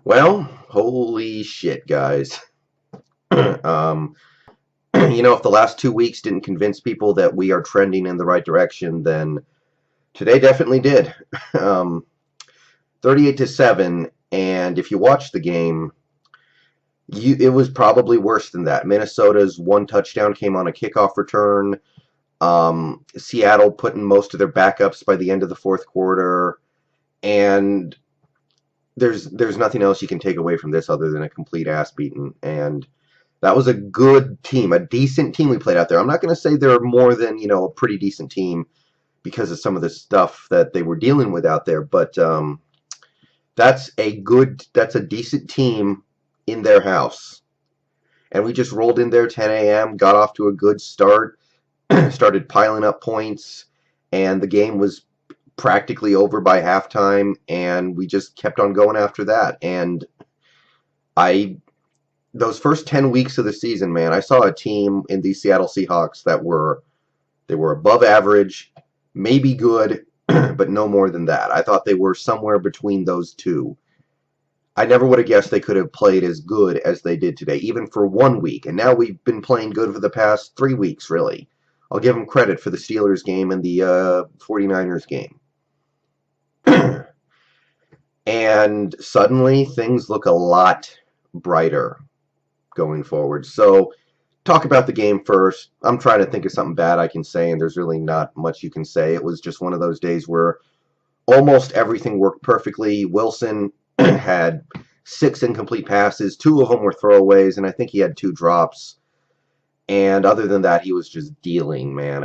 Well, holy shit, guys. um, if the last 2 weeks didn't convince people that we are trending in the right direction, then today definitely did. Um, 38-7, and if you watch the game, it was probably worse than that. Minnesota's one touchdown came on a kickoff return. Seattle put in most of their backups by the end of the fourth quarter, and there's nothing else you can take away from this other than a complete ass beating. And that was a good team, a decent team we played out there. I'm not going to say they're more than, a pretty decent team because of some of the stuff that they were dealing with out there, but that's a decent team in their house. And we just rolled in there 10 a.m., got off to a good start, started piling up points, and the game was practically over by halftime, and we just kept on going after that. And I those first 10 weeks of the season, man, I saw a team in the Seattle Seahawks that were above average, maybe good, but no more than that. I thought they were somewhere between those two. I never would have guessed they could have played as good as they did today, even for 1 week. And now we've been playing good for the past 3 weeks, really. I'll give them credit for the Steelers game and the 49ers game. And suddenly things look a lot brighter going forward. So, talk about the game first. I'm trying to think of something bad I can say, and there's really not much you can say. It was just one of those days where almost everything worked perfectly. Wilson had 6 incomplete passes, 2 of them were throwaways, and I think he had 2 drops. And other than that, he was just dealing, man.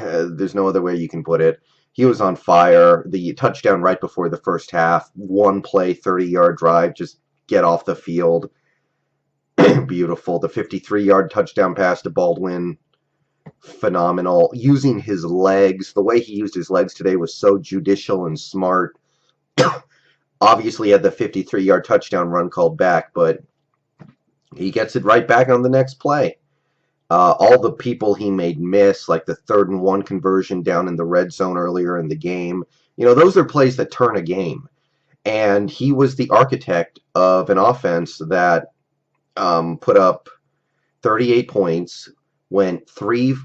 There's no other way you can put it. He was on fire. The touchdown right before the first half, one play, 30-yard drive, just get off the field. Beautiful. The 53-yard touchdown pass to Baldwin, phenomenal. Using his legs, the way he used his legs today was so judicial and smart. Obviously had the 53-yard touchdown run called back, but he gets it right back on the next play. All the people he made miss, like the 3rd-and-1 conversion down in the red zone earlier in the game, those are plays that turn a game. And he was the architect of an offense that put up 38 points, went 9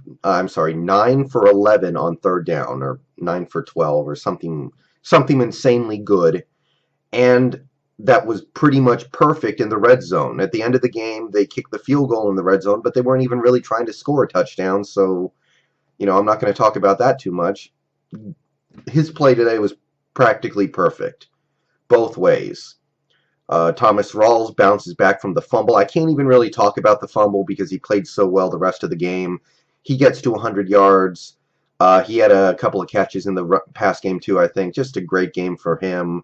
for 11 on 3rd down, or 9 for 12, or something insanely good, and that was pretty much perfect in the red zone. At the end of the game, they kicked the field goal in the red zone, but they weren't even really trying to score a touchdown, so, I'm not going to talk about that too much. His play today was practically perfect, both ways. Thomas Rawls bounces back from the fumble. I can't even really talk about the fumble because he played so well the rest of the game. He gets to 100 yards. He had a couple of catches in the pass game too, I think. Just a great game for him.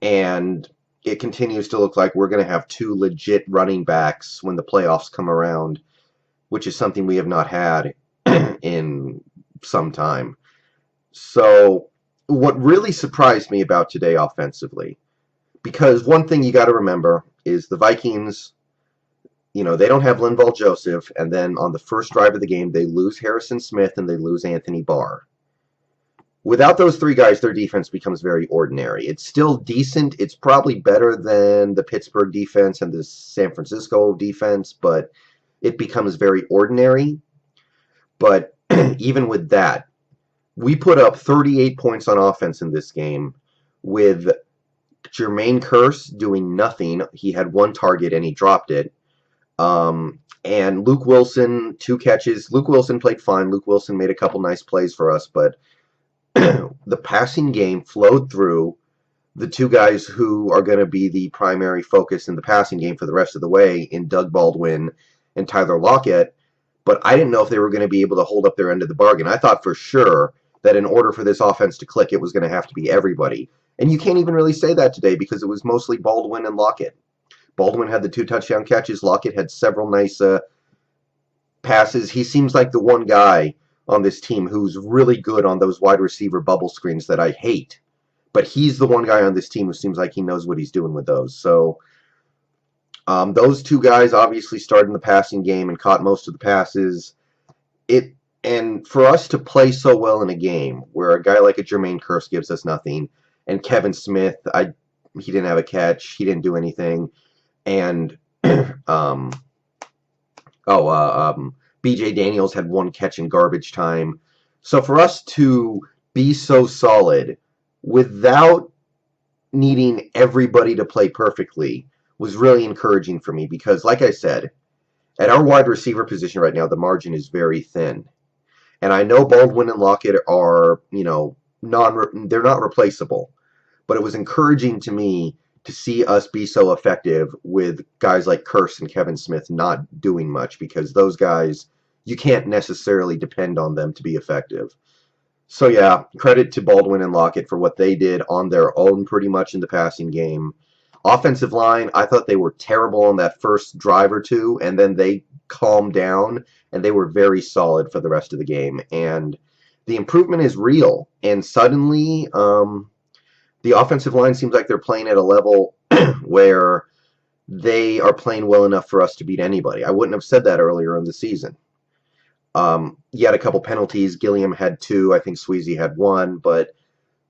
And it continues to look like we're going to have 2 legit running backs when the playoffs come around, which is something we have not had in some time. So, what really surprised me about today offensively, because one thing you got to remember is the Vikings, they don't have Linval Joseph, and then on the first drive of the game, they lose Harrison Smith and they lose Anthony Barr. Without those 3 guys, their defense becomes very ordinary. It's still decent. It's probably better than the Pittsburgh defense and the San Francisco defense, but it becomes very ordinary. But even with that, we put up 38 points on offense in this game with Jermaine Kearse doing nothing. He had 1 target and he dropped it. And Luke Wilson, 2 catches. Luke Wilson played fine. Luke Wilson made a couple nice plays for us, but the passing game flowed through the 2 guys who are going to be the primary focus in the passing game for the rest of the way in Doug Baldwin and Tyler Lockett. But I didn't know if they were going to be able to hold up their end of the bargain. I thought for sure that in order for this offense to click, it was going to have to be everybody. And you can't even really say that today because it was mostly Baldwin and Lockett. Baldwin had the 2 touchdown catches. Lockett had several nice passes. He seems like the one guy on this team who's really good on those wide receiver bubble screens that I hate. But he's the one guy on this team who seems like he knows what he's doing with those. So those 2 guys obviously started in the passing game and caught most of the passes. And for us to play so well in a game where a guy like a Jermaine Kearse gives us nothing, and Kevin Smith, he didn't have a catch. He didn't do anything. And um, B.J. Daniels had one catch in garbage time. So for us to be so solid without needing everybody to play perfectly was really encouraging for me because, like I said, at our wide receiver position right now, the margin is very thin. And I know Baldwin and Lockett are, they're not replaceable. But it was encouraging to me to see us be so effective with guys like Kearse and Kevin Smith not doing much because those guys, you can't necessarily depend on them to be effective. So yeah, credit to Baldwin and Lockett for what they did on their own pretty much in the passing game. Offensive line, I thought they were terrible on that first drive or two, and then they calmed down, and they were very solid for the rest of the game. And the improvement is real. And suddenly, the offensive line seems like they're playing at a level where they are playing well enough for us to beat anybody. I wouldn't have said that earlier in the season. You had a couple penalties. Gilliam had two. I think Sweezy had one. But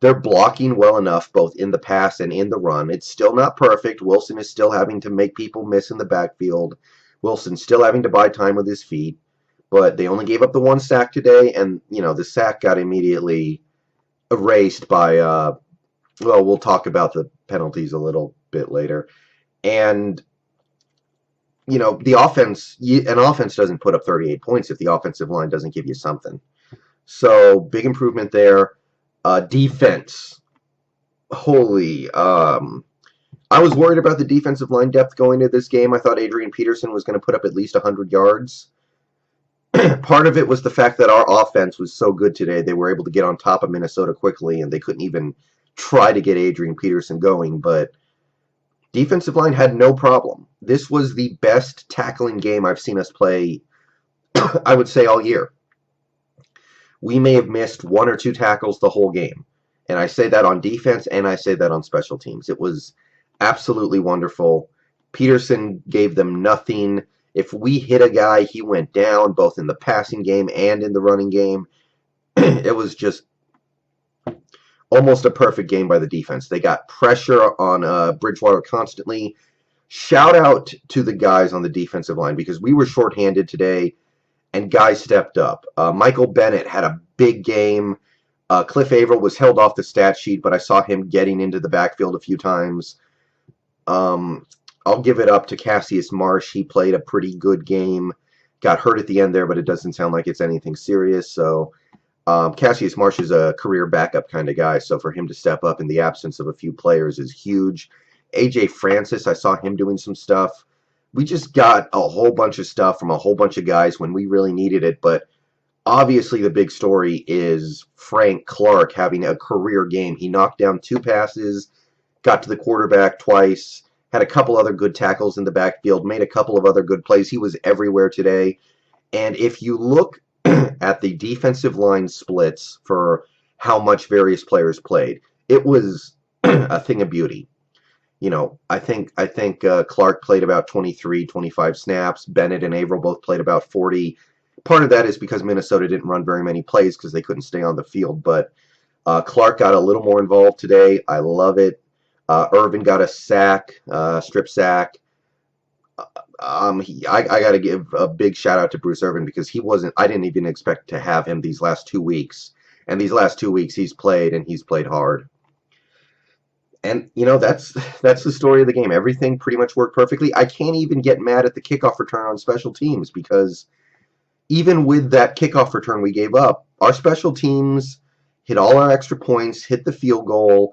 they're blocking well enough both in the pass and in the run. It's still not perfect. Wilson is still having to make people miss in the backfield. Wilson's still having to buy time with his feet. But they only gave up the one sack today. And, the sack got immediately erased by... well, we'll talk about the penalties a little bit later. And, the offense, an offense doesn't put up 38 points if the offensive line doesn't give you something. So, big improvement there. Defense. Holy. I was worried about the defensive line depth going into this game. I thought Adrian Peterson was going to put up at least 100 yards. Part of it was the fact that our offense was so good today. They were able to get on top of Minnesota quickly, and they couldn't even try to get Adrian Peterson going, but defensive line had no problem. This was the best tackling game I've seen us play, I would say, all year. We may have missed one or two tackles the whole game, and I say that on defense and I say that on special teams. It was absolutely wonderful. Peterson gave them nothing. If we hit a guy, he went down both in the passing game and in the running game. It was just almost a perfect game by the defense. They got pressure on Bridgewater constantly. Shout out to the guys on the defensive line because we were shorthanded today and guys stepped up. Michael Bennett had a big game. Cliff Averill was held off the stat sheet, but I saw him getting into the backfield a few times. I'll give it up to Cassius Marsh. He played a pretty good game. Got hurt at the end there, but it doesn't sound like it's anything serious, so... Cassius Marsh is a career backup kind of guy, so for him to step up in the absence of a few players is huge. A.J. Francis, I saw him doing some stuff. We just got a whole bunch of stuff from a whole bunch of guys when we really needed it, but obviously the big story is Frank Clark having a career game. He knocked down 2 passes, got to the quarterback twice, had a couple other good tackles in the backfield, made a couple of other good plays. He was everywhere today, and if you look at the defensive line splits for how much various players played, it was a thing of beauty. I think Clark played about 23, 25 snaps. Bennett and Averill both played about 40. Part of that is because Minnesota didn't run very many plays because they couldn't stay on the field. But Clark got a little more involved today. I love it. Irvin got a sack, strip sack. I got to give a big shout out to Bruce Irvin because I didn't even expect to have him these last 2 weeks. And these last 2 weeks he's played and he's played hard. And, that's the story of the game. Everything pretty much worked perfectly. I can't even get mad at the kickoff return on special teams because even with that kickoff return we gave up, our special teams hit all our extra points, hit the field goal.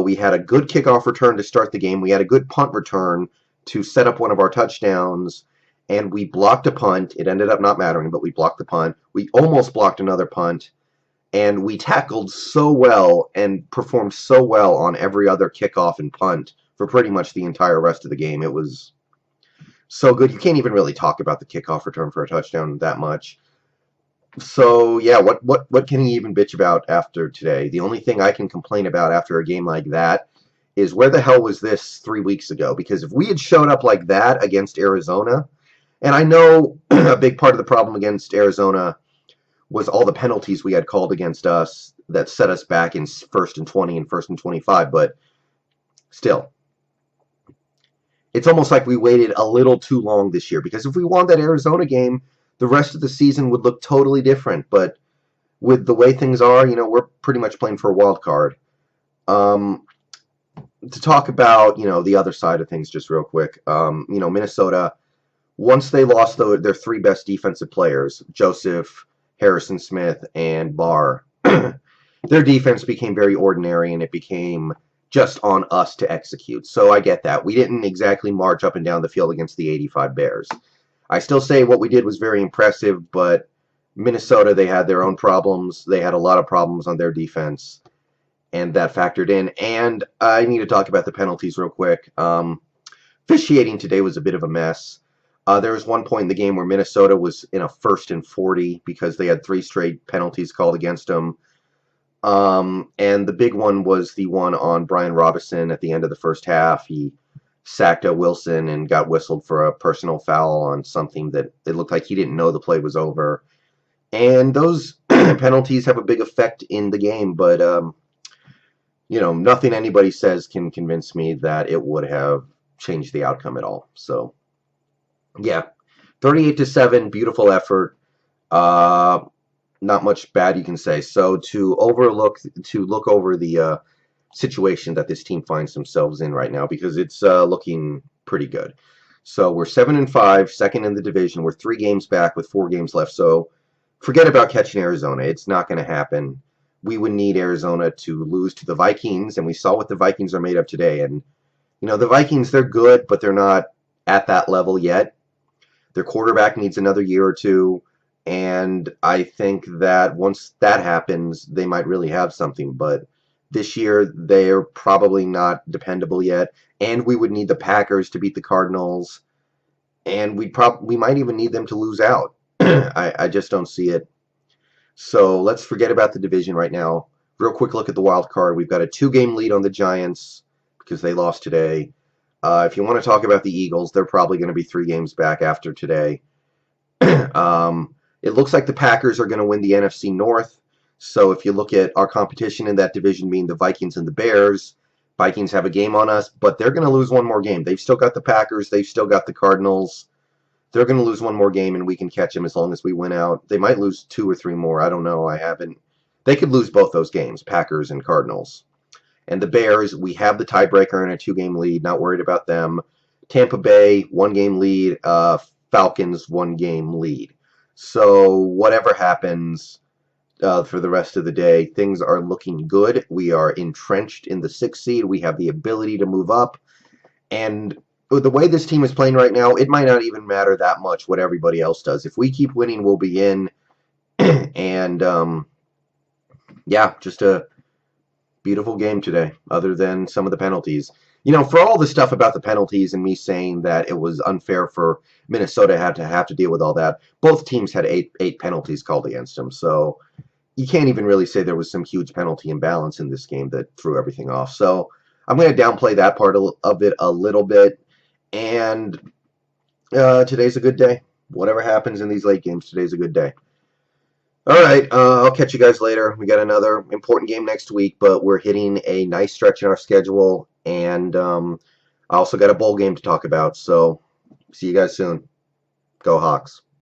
We had a good kickoff return to start the game. We had a good punt return to set up one of our touchdowns, and we blocked a punt. It ended up not mattering, but we blocked the punt. We almost blocked another punt, and we tackled so well and performed so well on every other kickoff and punt for pretty much the entire rest of the game. It was so good. You can't even really talk about the kickoff return for a touchdown that much. So, yeah, what can you even bitch about after today? The only thing I can complain about after a game like that is where the hell was this 3 weeks ago? Because if we had showed up like that against Arizona, and I know a big part of the problem against Arizona was all the penalties we had called against us that set us back in 1st and 20 and 1st and 25, but Still, it's almost like we waited a little too long this year, because if we won that Arizona game, the rest of the season would look totally different. But with the way things are, we're pretty much playing for a wild card. Um, to talk about, the other side of things just real quick, Minnesota, once they lost their three best defensive players, Joseph, Harrison Smith, and Barr, their defense became very ordinary, and it became just on us to execute. So I get that. We didn't exactly march up and down the field against the 85 Bears. I still say what we did was very impressive, but Minnesota, they had their own problems. They had a lot of problems on their defense, and that factored in. And I need to talk about the penalties real quick. Officiating today was a bit of a mess. There was one point in the game where Minnesota was in a 1st and 40 because they had 3 straight penalties called against them. And the big one was the one on Brian Robinson at the end of the first half. He sacked a Wilson and got whistled for a personal foul on something that it looked like he didn't know the play was over. And those penalties have a big effect in the game, but nothing anybody says can convince me that it would have changed the outcome at all. So, yeah, 38-7, beautiful effort. Not much bad you can say. So to look over the situation that this team finds themselves in right now, because it's looking pretty good. So we're 7-5, second in the division. We're 3 games back with 4 games left. So forget about catching Arizona. It's not going to happen. We would need Arizona to lose to the Vikings, and we saw what the Vikings are made of today. And the Vikings, they're good, but they're not at that level yet. Their quarterback needs another year or two. And I think that once that happens, they might really have something. But this year, they're probably not dependable yet. And we would need the Packers to beat the Cardinals. And we might even need them to lose out. I just don't see it. So let's forget about the division right now. Real quick look at the wild card. We've got a 2-game lead on the Giants because they lost today. If you want to talk about the Eagles, they're probably going to be 3 games back after today. It looks like the Packers are going to win the NFC North. So if you look at our competition in that division being the Vikings and the Bears, Vikings have a game on us, but they're going to lose one more game. They've still got the Packers. They've still got the Cardinals. They're going to lose one more game, and we can catch them as long as we win out. They might lose 2 or 3 more. I don't know. I haven't. They could lose both those games, Packers and Cardinals. And the Bears, we have the tiebreaker in a 2-game lead. Not worried about them. Tampa Bay, 1-game lead. Falcons, 1-game lead. So whatever happens for the rest of the day, things are looking good. We are entrenched in the 6th seed. We have the ability to move up. And with the way this team is playing right now, it might not even matter that much what everybody else does. If we keep winning, we'll be in. And, yeah, just a beautiful game today, other than some of the penalties. For all the stuff about the penalties and me saying that it was unfair for Minnesota to have to deal with all that, both teams had eight penalties called against them. So you can't even really say there was some huge penalty imbalance in this game that threw everything off. So I'm going to downplay that part of it a little bit. And today's a good day. Whatever happens in these late games, today's a good day. All right, I'll catch you guys later. We got another important game next week, but we're hitting a nice stretch in our schedule, and I also got a bowl game to talk about. So see you guys soon. Go Hawks.